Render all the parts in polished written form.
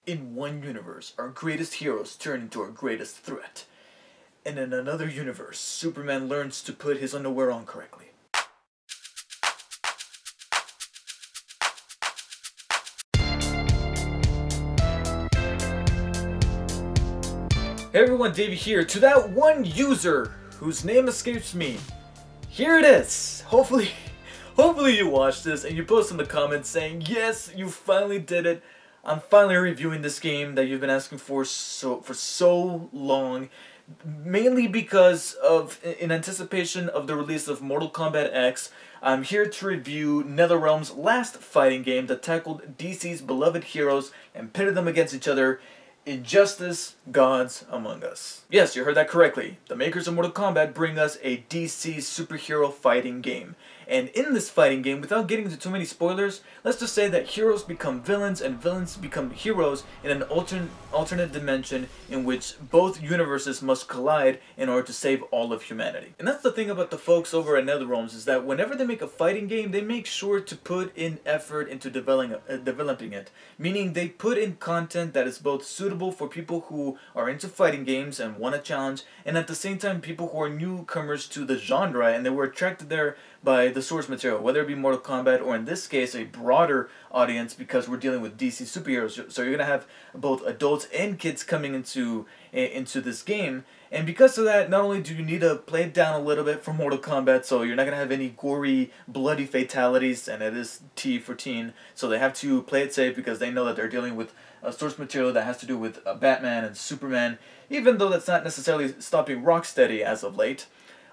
In one universe, our greatest heroes turn into our greatest threat. And in another universe, Superman learns to put his underwear on correctly. Hey everyone, Davey here. To that one user whose name escapes me, here it is. Hopefully you watched this and you post in the comments saying, yes, you finally did it. I'm finally reviewing this game that you've been asking for so long, mainly because of, in anticipation of the release of Mortal Kombat X. I'm here to review NetherRealm's last fighting game that tackled DC's beloved heroes and pitted them against each other. Injustice: Gods Among Us. Yes, you heard that correctly. The makers of Mortal Kombat bring us a DC superhero fighting game. And in this fighting game, without getting into too many spoilers, let's just say that heroes become villains and villains become heroes in an alternate dimension in which both universes must collide in order to save all of humanity. And that's the thing about the folks over at NetherRealms, is that whenever they make a fighting game, they make sure to put in effort into developing it. Meaning they put in content that is both suitable for people who are into fighting games and want a challenge, and at the same time people who are newcomers to the genre and they were attracted there by the source material, whether it be Mortal Kombat or in this case a broader audience because we're dealing with DC superheroes. So you're gonna have both adults and kids coming into this game, and because of that, not only do you need to play it down a little bit for Mortal Kombat, so you're not gonna have any gory, bloody fatalities, and it is T for teen, so they have to play it safe because they know that they're dealing with source material that has to do with Batman and Superman, even though that's not necessarily stopping Rocksteady as of late.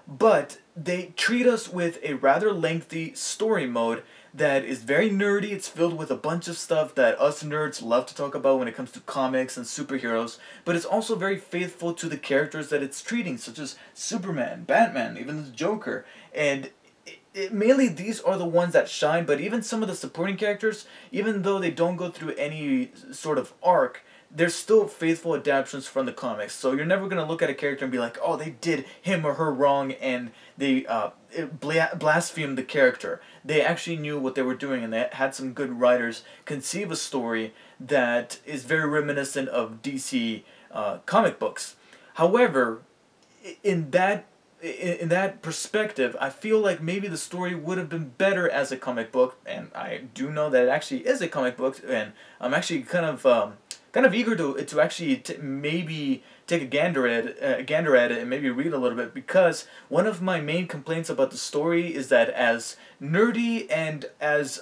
But they treat us with a rather lengthy story mode that is very nerdy. It's filled with a bunch of stuff that us nerds love to talk about when it comes to comics and superheroes, but it's also very faithful to the characters that it's treating, such as Superman, Batman, even the Joker. And mainly these are the ones that shine, but even some of the supporting characters, even though they don't go through any sort of arc, they're still faithful adaptations from the comics. So you're never going to look at a character and be like, oh, they did him or her wrong and they blasphemed the character. They actually knew what they were doing, and they had some good writers conceive a story that is very reminiscent of DC comic books. However, in that perspective, I feel like maybe the story would have been better as a comic book, and I do know that it actually is a comic book, and I'm actually kind of eager to actually maybe take a gander at it and maybe read a little bit, because one of my main complaints about the story is that as nerdy and as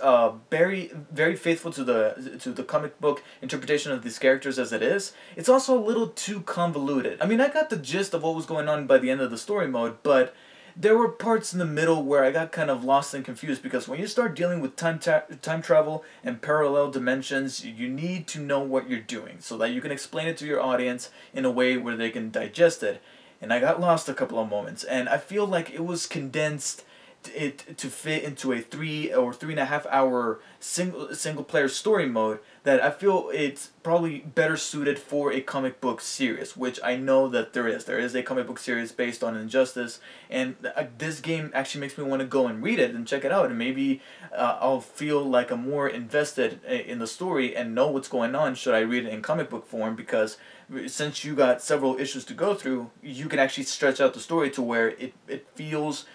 very faithful to the comic book interpretation of these characters as it is, it's also a little too convoluted. I mean, I got the gist of what was going on by the end of the story mode, but there were parts in the middle where I got kind of lost and confused, because when you start dealing with time travel and parallel dimensions, you need to know what you're doing so that you can explain it to your audience in a way where they can digest it. And I got lost a couple of moments, and I feel like it was condensed to fit into a 3 or 3.5 hour single player story mode that I feel it's probably better suited for a comic book series, which I know that there is a comic book series based on Injustice, and this game actually makes me want to go and read it and check it out, and maybe I'll feel like I'm more invested in the story and know what's going on should I read it in comic book form, because since you got several issues to go through, you can actually stretch out the story to where it feels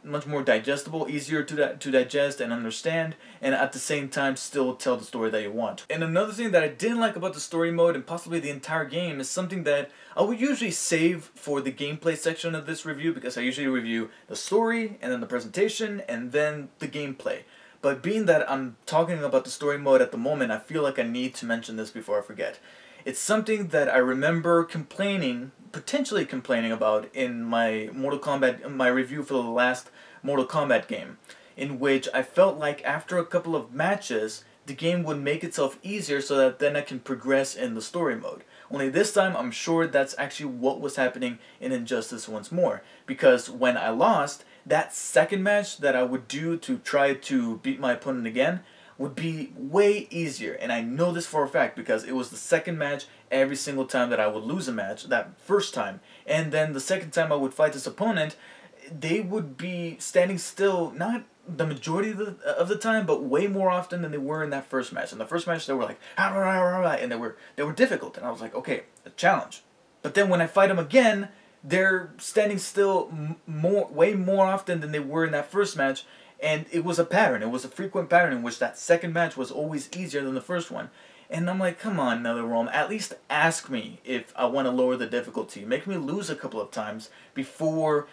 much more digestible, easier to digest and understand, and at the same time still tell the story that you want. And another thing that I didn't like about the story mode and possibly the entire game is something that I would usually save for the gameplay section of this review, because I usually review the story and then the presentation and then the gameplay. But being that I'm talking about the story mode at the moment, I feel like I need to mention this before I forget. It's something that I remember potentially complaining about in my my review for the last Mortal Kombat game, in which I felt like after a couple of matches, the game would make itself easier so that then I can progress in the story mode. Only this time, I'm sure that's actually what was happening in Injustice once more, because when I lost, that second match that I would do to try to beat my opponent again would be way easier, and I know this for a fact because it was the second match every single time that I would lose a match, that first time, and then the second time I would fight this opponent, they would be standing still, not the majority of the time, but way more often than they were in that first match. In the first match, they were like, and they were difficult, and I was like, okay, a challenge. But then when I fight them again, they're standing still way more often than they were in that first match, and it was a pattern. It was a frequent pattern in which that second match was always easier than the first one. And I'm like, come on, NetherRealm, at least ask me if I want to lower the difficulty. Make me lose a couple of times before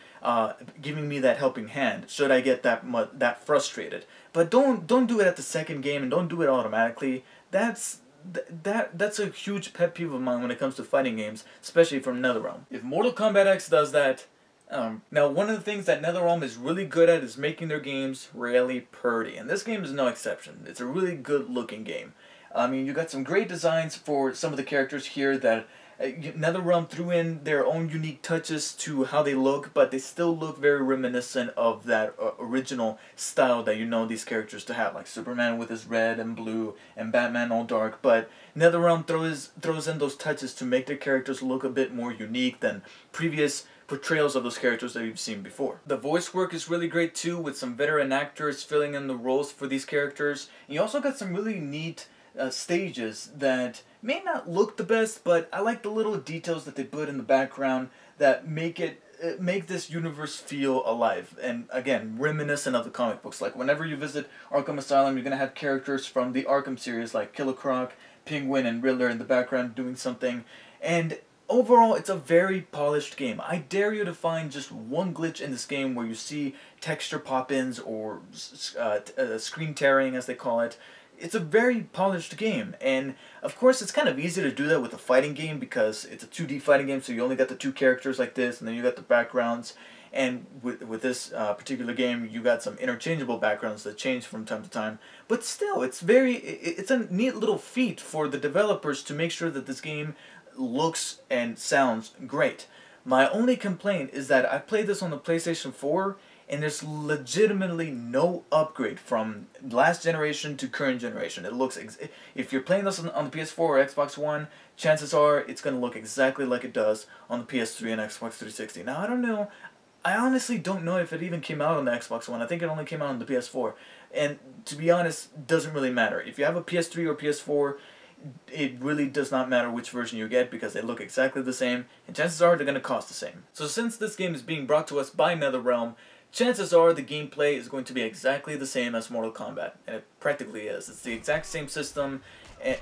giving me that helping hand, should I get that frustrated. But don't do it at the second game, and don't do it automatically. That's a huge pet peeve of mine when it comes to fighting games, especially from NetherRealm. If Mortal Kombat X does that, now one of the things that NetherRealm is really good at is making their games really pretty, and this game is no exception. It's a really good looking game. I mean, you got some great designs for some of the characters here that NetherRealm threw in their own unique touches to how they look, but they still look very reminiscent of that original style that you know these characters to have, like Superman with his red and blue and Batman all dark. But NetherRealm throws in those touches to make their characters look a bit more unique than previous portrayals of those characters that you've seen before. The voice work is really great too, with some veteran actors filling in the roles for these characters. And you also got some really neat stages that may not look the best, but I like the little details that they put in the background that make this universe feel alive, and again, reminiscent of the comic books. Like whenever you visit Arkham Asylum, you're gonna have characters from the Arkham series like Killer Croc, Penguin, and Riddler in the background doing something. And overall, it's a very polished game. I dare you to find just one glitch in this game where you see texture pop-ins or screen tearing, as they call it. It's a very polished game, and of course it's kind of easy to do that with a fighting game because it's a 2D fighting game, so you only got the two characters like this, and then you got the backgrounds. And with this particular game, you got some interchangeable backgrounds that change from time to time. But still, it's a neat little feat for the developers to make sure that this game looks and sounds great. My only complaint is that I played this on the PlayStation 4, and there's legitimately no upgrade from last generation to current generation. It looks, if you're playing this on the PS4 or Xbox One, chances are it's going to look exactly like it does on the PS3 and Xbox 360. Now, I don't know. I honestly don't know if it even came out on the Xbox One. I think it only came out on the PS4. And to be honest, it doesn't really matter. If you have a PS3 or PS4, it really does not matter which version you get because they look exactly the same, and chances are they're going to cost the same. So since this game is being brought to us by NetherRealm, chances are the gameplay is going to be exactly the same as Mortal Kombat, and it practically is. It's the exact same system,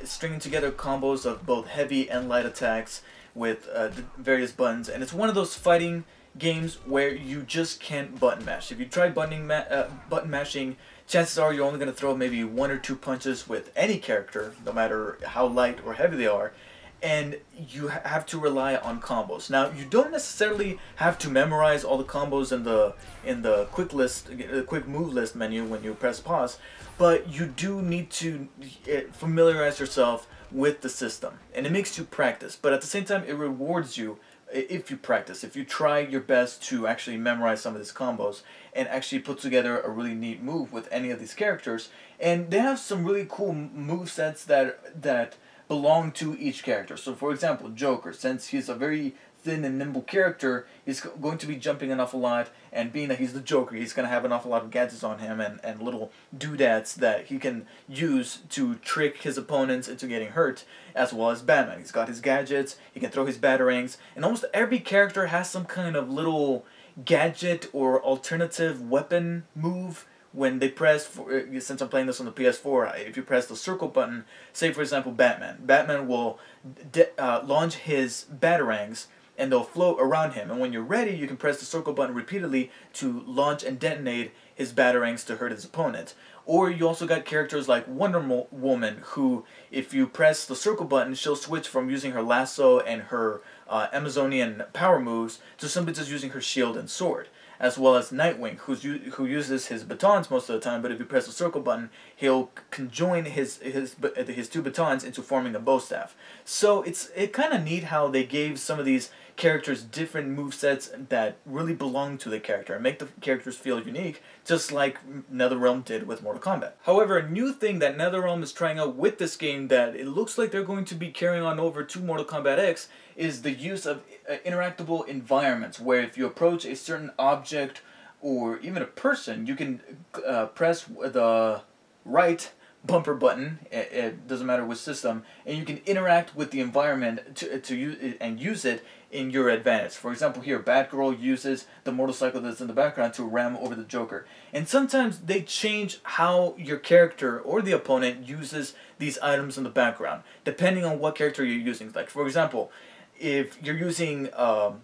stringing together combos of both heavy and light attacks with the various buttons, and it's one of those fighting games where you just can't button mash. If you try button mashing, chances are you're only going to throw maybe one or two punches with any character, no matter how light or heavy they are, and you have to rely on combos. Now, you don't necessarily have to memorize all the combos in the quick move list menu when you press pause, but you do need to familiarize yourself with the system, and it makes you practice. But at the same time, it rewards you if you practice, if you try your best to actually memorize some of these combos and actually put together a really neat move with any of these characters. And they have some really cool movesets that belong to each character. So for example, Joker, since he's a very thin and nimble character, he's going to be jumping an awful lot, and being that he's the Joker, he's going to have an awful lot of gadgets on him and little doodads that he can use to trick his opponents into getting hurt, as well as Batman. He's got his gadgets, he can throw his batarangs, and almost every character has some kind of little gadget or alternative weapon move when they press, since I'm playing this on the PS4, if you press the circle button, say for example Batman will launch his batarangs and they'll float around him, and when you're ready you can press the circle button repeatedly to launch and detonate his batarangs to hurt his opponent. Or you also got characters like Wonder Woman, who if you press the circle button, she'll switch from using her lasso and her Amazonian power moves to simply just using her shield and sword. As well as Nightwing, who uses his batons most of the time, but if you press the circle button, he'll conjoin his two batons into forming a bow staff. So it's kind of neat how they gave some of these characters different movesets that really belong to the character and make the characters feel unique, just like NetherRealm did with Mortal Kombat. However, a new thing that NetherRealm is trying out with this game that it looks like they're going to be carrying on over to Mortal Kombat X is the use of interactable environments, where if you approach a certain object or even a person, you can press the right bumper button, it doesn't matter which system, and you can interact with the environment to use and use it in your advantage. For example, here Batgirl uses the motorcycle that's in the background to ram over the Joker. And sometimes they change how your character or the opponent uses these items in the background, depending on what character you're using. Like, for example, if you're using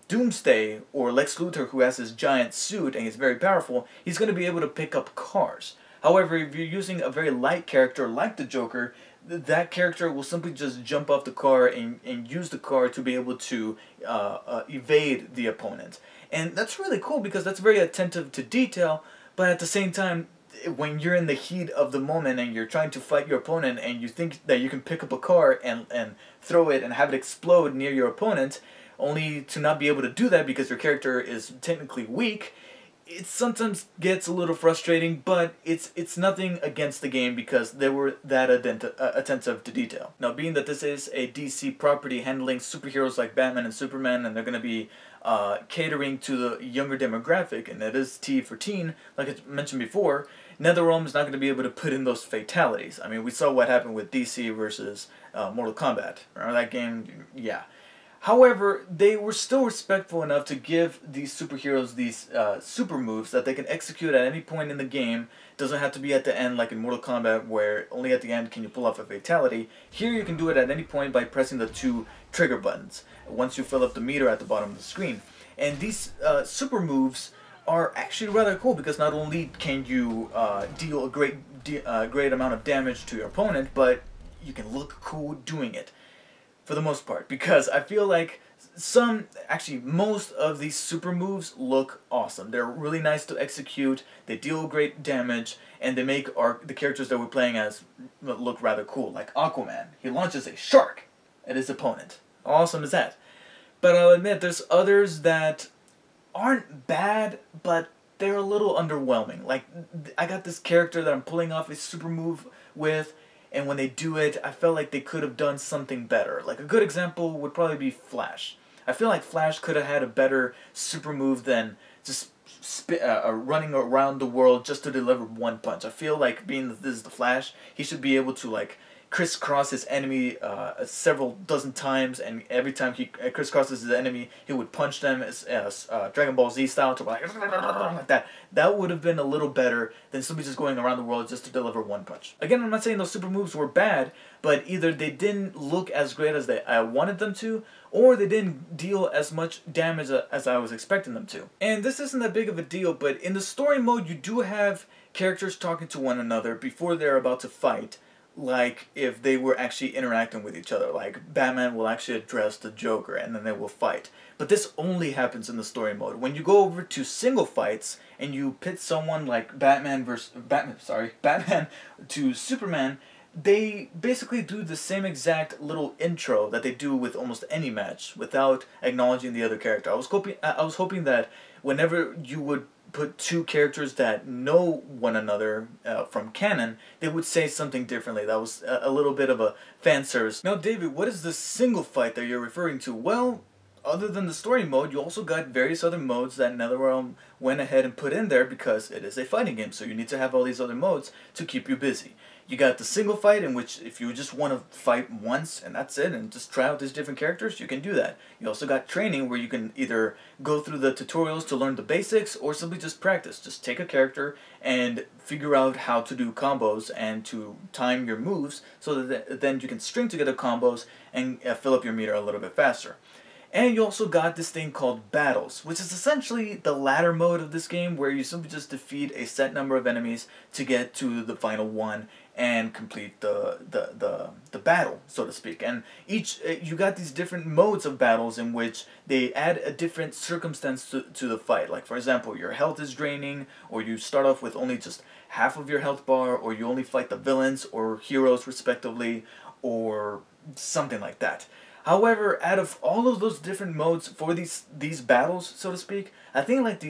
Doomsday or Lex Luthor, who has his giant suit and he's very powerful, he's going to be able to pick up cars. However, if you're using a very light character like the Joker, that character will simply just jump off the car and use the car to be able to evade the opponent. And that's really cool because that's very attentive to detail, but at the same time, when you're in the heat of the moment and you're trying to fight your opponent and you think that you can pick up a car and throw it and have it explode near your opponent, only to not be able to do that because your character is technically weak, it sometimes gets a little frustrating, but it's nothing against the game because they were that attentive to detail. Now, being that this is a DC property handling superheroes like Batman and Superman, and they're going to be catering to the younger demographic, and it is T for teen, like I mentioned before, NetherRealm is not going to be able to put in those fatalities. I mean, we saw what happened with DC versus Mortal Kombat. Remember that game? Yeah. However, they were still respectful enough to give these superheroes these super moves that they can execute at any point in the game. Doesn't have to be at the end like in Mortal Kombat where only at the end can you pull off a fatality. Here you can do it at any point by pressing the 2 trigger buttons once you fill up the meter at the bottom of the screen. And these super moves are actually rather cool because not only can you deal a great amount of damage to your opponent, but you can look cool doing it. For the most part, because I feel like most of these super moves look awesome. They're really nice to execute, they deal great damage, and they make the characters that we're playing as look rather cool. Like Aquaman, he launches a shark at his opponent. How awesome is that? But I'll admit, there's others that aren't bad, but they're a little underwhelming. Like, I got this character that I'm pulling off a super move with, and when they do it, I felt like they could have done something better. Like, a good example would probably be Flash. I feel like Flash could have had a better super move than just running around the world just to deliver one punch. I feel like, being that this is the Flash, he should be able to, like, crisscross his enemy several dozen times, and every time he crisscrosses his enemy, he would punch them as Dragon Ball Z style to like that. That would have been a little better than somebody just going around the world just to deliver one punch. Again, I'm not saying those super moves were bad, but either they didn't look as great as I wanted them to, or they didn't deal as much damage as I was expecting them to. And this isn't that big of a deal, but in the story mode, you do have characters talking to one another before they're about to fight, like if they were actually interacting with each other. Like Batman will actually address the Joker and then they will fight. But this only happens in the story mode. When you go over to single fights and you pit someone like Batman to Superman, they basically do the same exact little intro that they do with almost any match without acknowledging the other character. I was hoping that whenever you would put 2 characters that know one another from canon, they would say something differently. That was a little bit of a fan service. Now, David, what is this single fight that you're referring to? Well, other than the story mode, you also got various other modes that NetherRealm went ahead and put in there because it is a fighting game, so you need to have all these other modes to keep you busy. You got the single fight, in which if you just want to fight once and that's it, and just try out these different characters, you can do that. You also got training, where you can either go through the tutorials to learn the basics, or simply just practice. Just take a character and figure out how to do combos and to time your moves, so that then you can string together combos and fill up your meter a little bit faster. And you also got this thing called Battles, which is essentially the ladder mode of this game, where you simply just defeat a set number of enemies to get to the final one and complete the battle, so to speak. And you got these different modes of battles in which they add a different circumstance to the fight. Like, for example, your health is draining, or you start off with only just half of your health bar, or you only fight the villains or heroes respectively, or something like that. However, out of all of those different modes for these battles, so to speak, I think like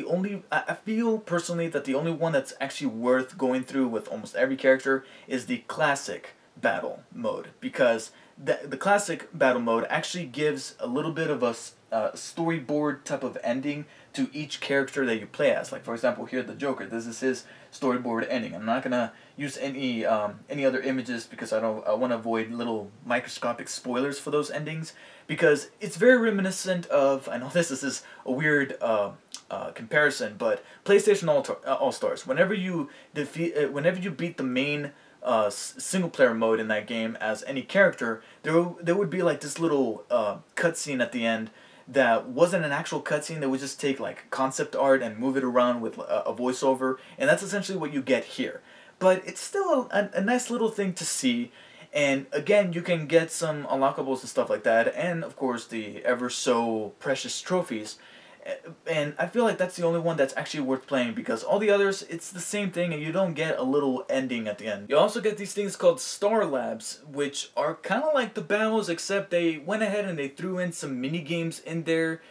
I feel personally that the only one that's actually worth going through with almost every character is the classic battle mode, because the classic battle mode actually gives a little bit of storyboard type of ending to each character that you play as. Like for example, here the Joker. This is his storyboard ending. I'm not gonna use any other images because I want to avoid little microscopic spoilers for those endings, because it's very reminiscent of, I know this is a weird comparison, but PlayStation All Stars. Whenever you beat the main single player mode in that game as any character, there would be like this little cutscene at the end that wasn't an actual cutscene. They would just take like concept art and move it around with a voiceover, and that's essentially what you get here. But it's still a nice little thing to see, and again, you can get some unlockables and stuff like that, and of course the ever so precious trophies. And I feel like that's the only one that's actually worth playing, because all the others, it's the same thing and you don't get a little ending at the end. You also get these things called Star Labs, which are kind of like the battles, except they went ahead and they threw in some mini games in there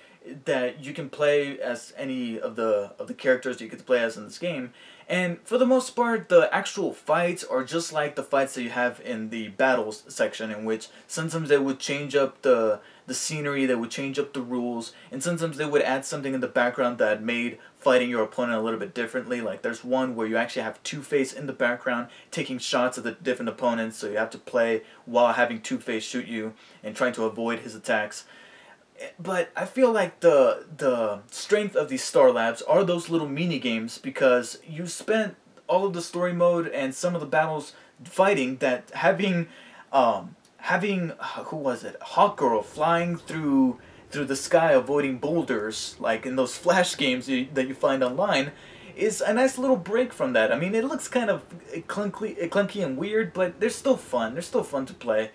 that you can play as any of the characters you get to play as in this game. And for the most part, the actual fights are just like the fights that you have in the battles section, in which sometimes they would change up the scenery, they would change up the rules, and sometimes they would add something in the background that made fighting your opponent a little bit differently. Like there's one where you actually have Two-Face in the background taking shots at the different opponents, so you have to play while having Two-Face shoot you and trying to avoid his attacks. But I feel like the strength of these Star Labs are those little mini games, because you spent all of the story mode and some of the battles fighting that having who was it, Hawkgirl flying through the sky avoiding boulders like in those Flash games that you find online is a nice little break from that. I mean, it looks kind of clunky and weird, but they're still fun. They're still fun to play.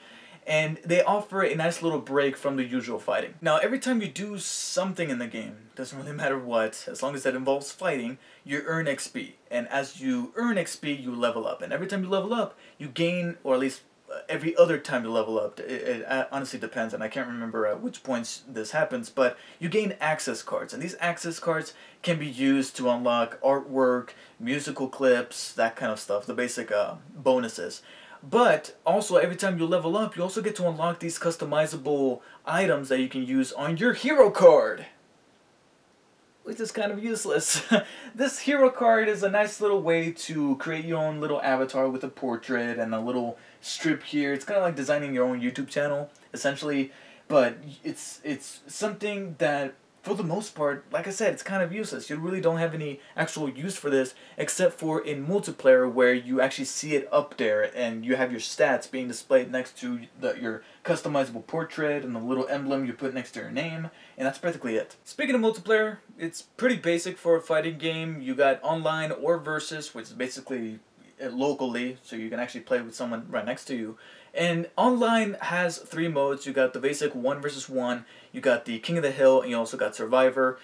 And they offer a nice little break from the usual fighting. Now, every time you do something in the game, doesn't really matter what, as long as that involves fighting, you earn XP. And as you earn XP, you level up. And every time you level up, you gain, or at least every other time you level up, it honestly depends, and I can't remember at which points this happens, but you gain access cards. And these access cards can be used to unlock artwork, musical clips, that kind of stuff, the basic bonuses. But also, every time you level up, you also get to unlock these customizable items that you can use on your hero card, which is kind of useless. This hero card is a nice little way to create your own little avatar with a portrait and a little strip here. It's kind of like designing your own YouTube channel, essentially. But it's something that, for the most part, like I said, it's kind of useless. You really don't have any actual use for this, except for in multiplayer, where you actually see it up there and you have your stats being displayed next to your customizable portrait and the little emblem you put next to your name, and that's practically it. Speaking of multiplayer, it's pretty basic for a fighting game. You got online or versus, which is basically locally, so you can actually play with someone right next to you. And online has 3 modes. You got the basic 1 versus 1, you got the King of the Hill, and you also got Survivor,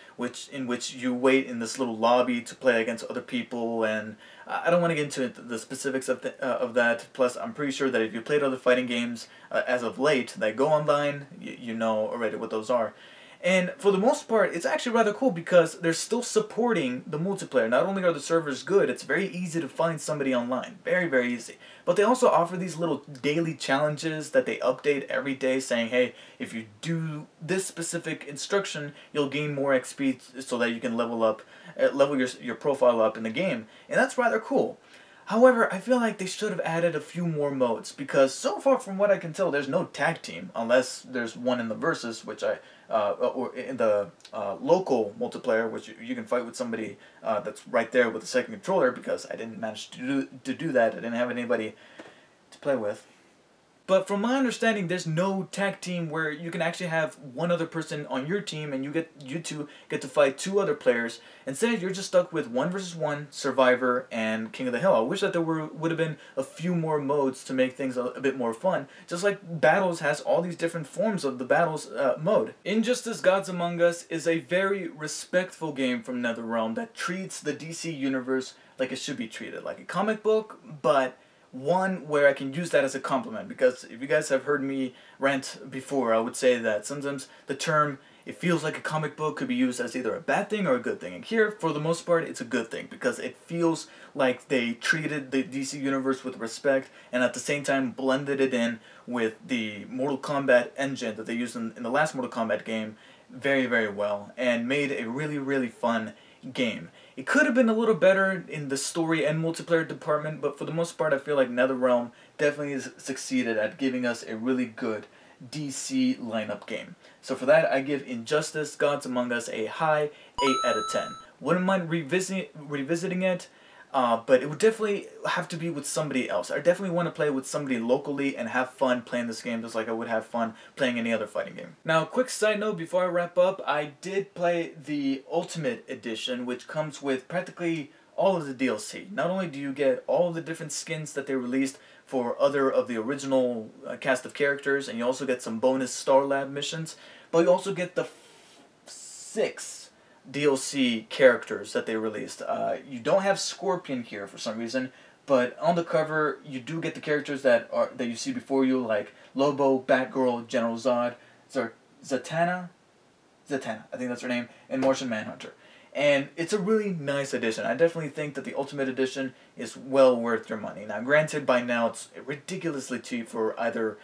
in which you wait in this little lobby to play against other people. And I don't want to get into the specifics of that. Plus, I'm pretty sure that if you played other fighting games as of late that go online, you know already what those are. And for the most part, it's actually rather cool because they're still supporting the multiplayer. Not only are the servers good, it's very easy to find somebody online. Very, very easy. But they also offer these little daily challenges that they update every day, saying, hey, if you do this specific instruction, you'll gain more XP so that you can level your profile up in the game. And that's rather cool. However, I feel like they should have added a few more modes, because so far from what I can tell, there's no tag team, unless there's one in the versus, which or in the local multiplayer, which you can fight with somebody that's right there with a second controller, because I didn't manage to do that. I didn't have anybody to play with. But from my understanding, there's no tag team where you can actually have one other person on your team and you two get to fight 2 other players. Instead, you're just stuck with 1 versus 1, Survivor, and King of the Hill. I wish that there would have been a few more modes to make things a bit more fun. Just like Battles has all these different forms of the Battles mode. Injustice Gods Among Us is a very respectful game from NetherRealm that treats the DC universe like it should be treated. Like a comic book, but one where I can use that as a compliment, because if you guys have heard me rant before, I would say that sometimes the term it feels like a comic book could be used as either a bad thing or a good thing. And here, for the most part, it's a good thing because it feels like they treated the DC Universe with respect and at the same time blended it in with the Mortal Kombat engine that they used in the last Mortal Kombat game very, very well and made a really, really fun game. It could have been a little better in the story and multiplayer department, but for the most part I feel like NetherRealm definitely has succeeded at giving us a really good DC lineup game. So for that, I give Injustice Gods Among Us a high 8 out of 10. Wouldn't mind revisiting it, but it would definitely have to be with somebody else. I definitely want to play with somebody locally and have fun playing this game just like I would have fun playing any other fighting game. Now, quick side note before I wrap up, I did play the Ultimate Edition, which comes with practically all of the DLC. Not only do you get all of the different skins that they released for other of the original cast of characters, and you also get some bonus Star Lab missions, but you also get the 6 DLC characters that they released. You don't have Scorpion here for some reason, but on the cover you do get the characters that you see before you, like Lobo, Batgirl, General Zod, Zatanna, I think that's her name, and Martian Manhunter. And it's a really nice edition. I definitely think that the Ultimate Edition is well worth your money. Now, granted, by now it's ridiculously cheap for either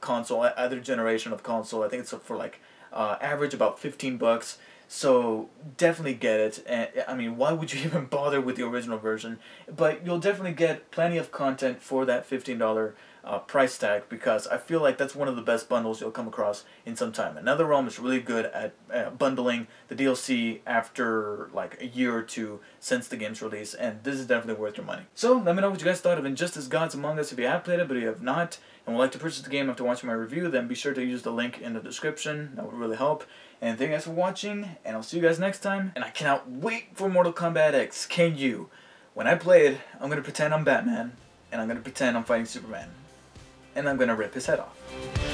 console, either generation of console. I think it's for like average about $15. So definitely get it. And I mean, why would you even bother with the original version? But you'll definitely get plenty of content for that $15 price tag, because I feel like that's one of the best bundles you'll come across in some time. NetherRealm is really good at bundling the DLC after like a year or two since the game's release, and this is definitely worth your money. So let me know what you guys thought of Injustice Gods Among Us if you have played it, but if you have not and would like to purchase the game after watching my review, then be sure to use the link in the description. That would really help. And thank you guys for watching, and I'll see you guys next time. And I cannot wait for Mortal Kombat X. Can you? When I play it, I'm going to pretend I'm Batman, and I'm going to pretend I'm fighting Superman. And I'm going to rip his head off.